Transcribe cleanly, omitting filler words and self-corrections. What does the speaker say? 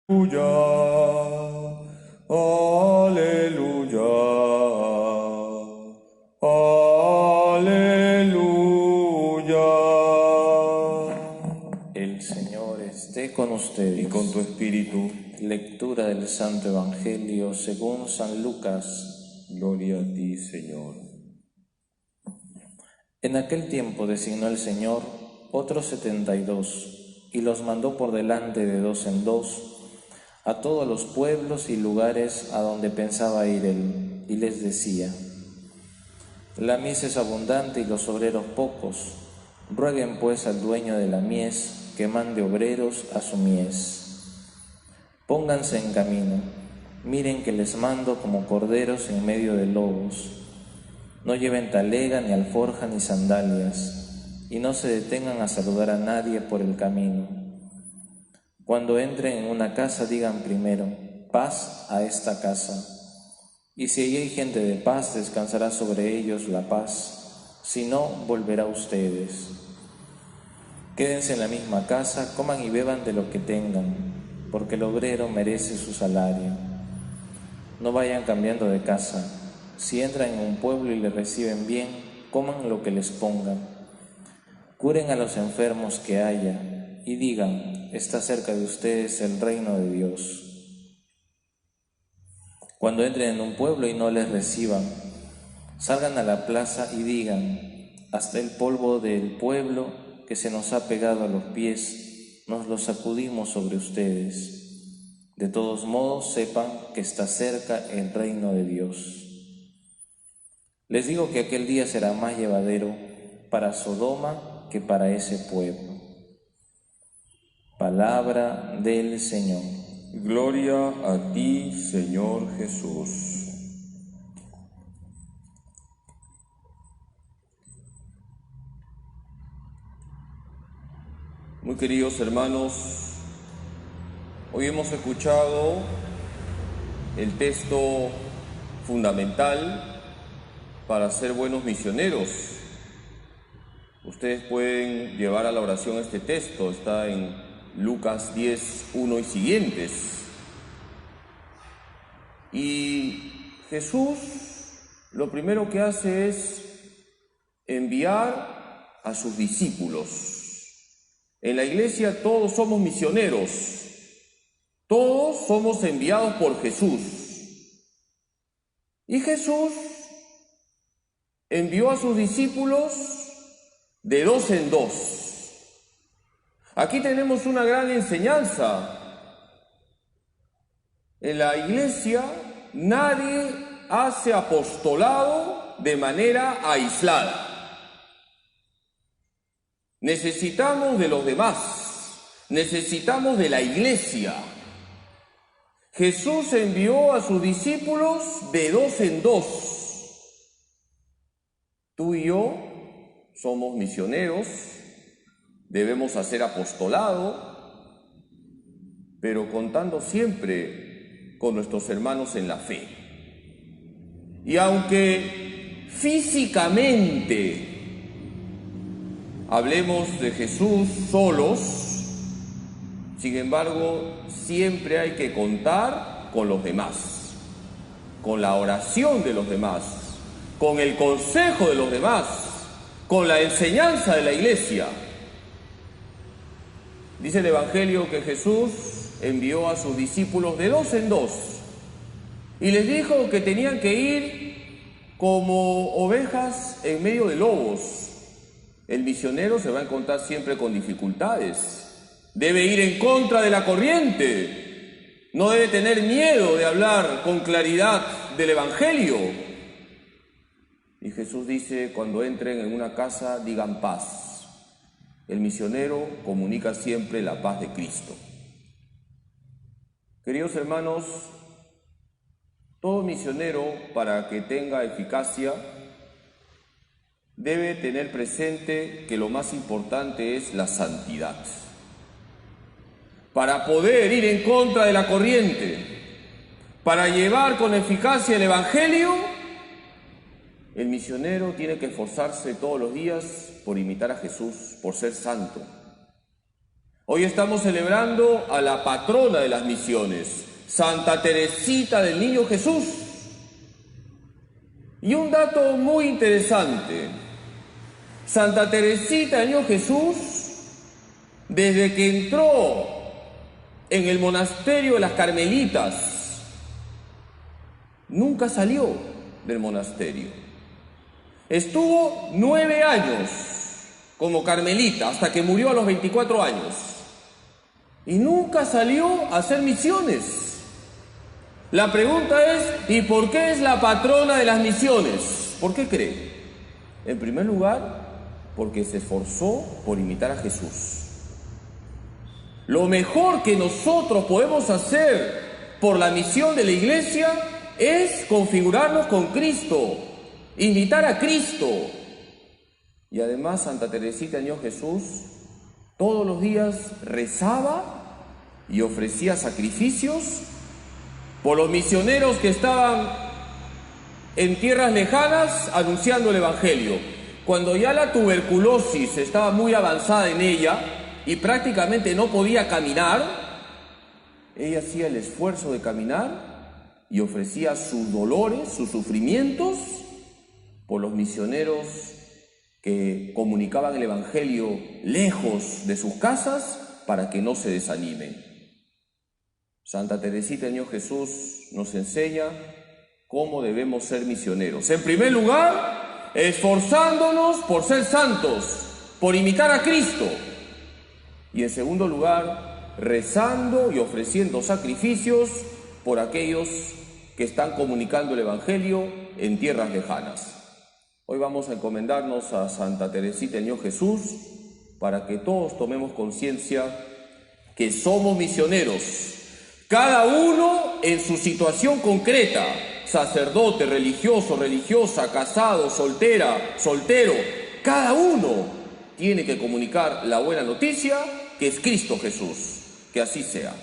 Aleluya, aleluya, aleluya. El Señor esté con ustedes. Y con tu espíritu. Lectura del Santo Evangelio según San Lucas. Gloria a ti, Señor. En aquel tiempo designó el Señor otros 72 y los mandó por delante de dos en dos a todos los pueblos y lugares a donde pensaba ir él, y les decía: La mies es abundante y los obreros pocos. Rueguen pues al dueño de la mies que mande obreros a su mies. Pónganse en camino, miren que les mando como corderos en medio de lobos. No lleven talega, ni alforja, ni sandalias, y no se detengan a saludar a nadie por el camino. Cuando entren en una casa, digan primero: paz a esta casa. Y si allí hay gente de paz, descansará sobre ellos la paz. Si no, volverá a ustedes. Quédense en la misma casa, coman y beban de lo que tengan, porque el obrero merece su salario. No vayan cambiando de casa. Si entran en un pueblo y le reciben bien, coman lo que les pongan. Curen a los enfermos que haya, y digan: está cerca de ustedes el reino de Dios. Cuando entren en un pueblo y no les reciban, salgan a la plaza y digan: hasta el polvo del pueblo que se nos ha pegado a los pies, nos lo sacudimos sobre ustedes. De todos modos, sepan que está cerca el reino de Dios. Les digo que aquel día será más llevadero para Sodoma que para ese pueblo. Palabra del Señor. Gloria a ti, Señor Jesús. Muy queridos hermanos, hoy hemos escuchado el texto fundamental para ser buenos misioneros. Ustedes pueden llevar a la oración este texto, está en Lucas 10, 1 y siguientes. Y Jesús lo primero que hace es enviar a sus discípulos. En la iglesia todos somos misioneros, todos somos enviados por Jesús. Y Jesús envió a sus discípulos de dos en dos. Aquí tenemos una gran enseñanza. En la iglesia nadie hace apostolado de manera aislada. Necesitamos de los demás, necesitamos de la iglesia. Jesús envió a sus discípulos de dos en dos. Tú y yo somos misioneros, debemos hacer apostolado, pero contando siempre con nuestros hermanos en la fe. Y aunque físicamente hablemos de Jesús solos, sin embargo, siempre hay que contar con los demás, con la oración de los demás, con el consejo de los demás, con la enseñanza de la iglesia. Dice el Evangelio que Jesús envió a sus discípulos de dos en dos y les dijo que tenían que ir como ovejas en medio de lobos. El misionero se va a encontrar siempre con dificultades, debe ir en contra de la corriente, no debe tener miedo de hablar con claridad del Evangelio. Y Jesús dice: cuando entren en una casa, digan paz. El misionero comunica siempre la paz de Cristo. Queridos hermanos, todo misionero, para que tenga eficacia, debe tener presente que lo más importante es la santidad. Para poder ir en contra de la corriente, para llevar con eficacia el Evangelio, el misionero tiene que esforzarse todos los días por imitar a Jesús, por ser santo. Hoy estamos celebrando a la patrona de las misiones, Santa Teresita del Niño Jesús. Y un dato muy interesante, Santa Teresita del Niño Jesús, desde que entró en el monasterio de las Carmelitas, nunca salió del monasterio. Estuvo 9 años como carmelita hasta que murió a los 24 años. Y nunca salió a hacer misiones. La pregunta es, ¿y por qué es la patrona de las misiones? ¿Por qué cree? En primer lugar, porque se esforzó por imitar a Jesús. Lo mejor que nosotros podemos hacer por la misión de la Iglesia es configurarnos con Cristo, imitar a Cristo. Y además Santa Teresita del Niño Jesús todos los días rezaba y ofrecía sacrificios por los misioneros que estaban en tierras lejanas anunciando el Evangelio. Cuando ya la tuberculosis estaba muy avanzada en ella y prácticamente no podía caminar, ella hacía el esfuerzo de caminar y ofrecía sus dolores, sus sufrimientos por los misioneros que comunicaban el Evangelio lejos de sus casas para que no se desanimen. Santa Teresita del Niño Jesús nos enseña cómo debemos ser misioneros. En primer lugar, esforzándonos por ser santos, por imitar a Cristo. Y en segundo lugar, rezando y ofreciendo sacrificios por aquellos que están comunicando el Evangelio en tierras lejanas. Hoy vamos a encomendarnos a Santa Teresita del Niño Jesús para que todos tomemos conciencia que somos misioneros, cada uno en su situación concreta, sacerdote, religioso, religiosa, casado, soltera, soltero, cada uno tiene que comunicar la buena noticia que es Cristo Jesús. Que así sea.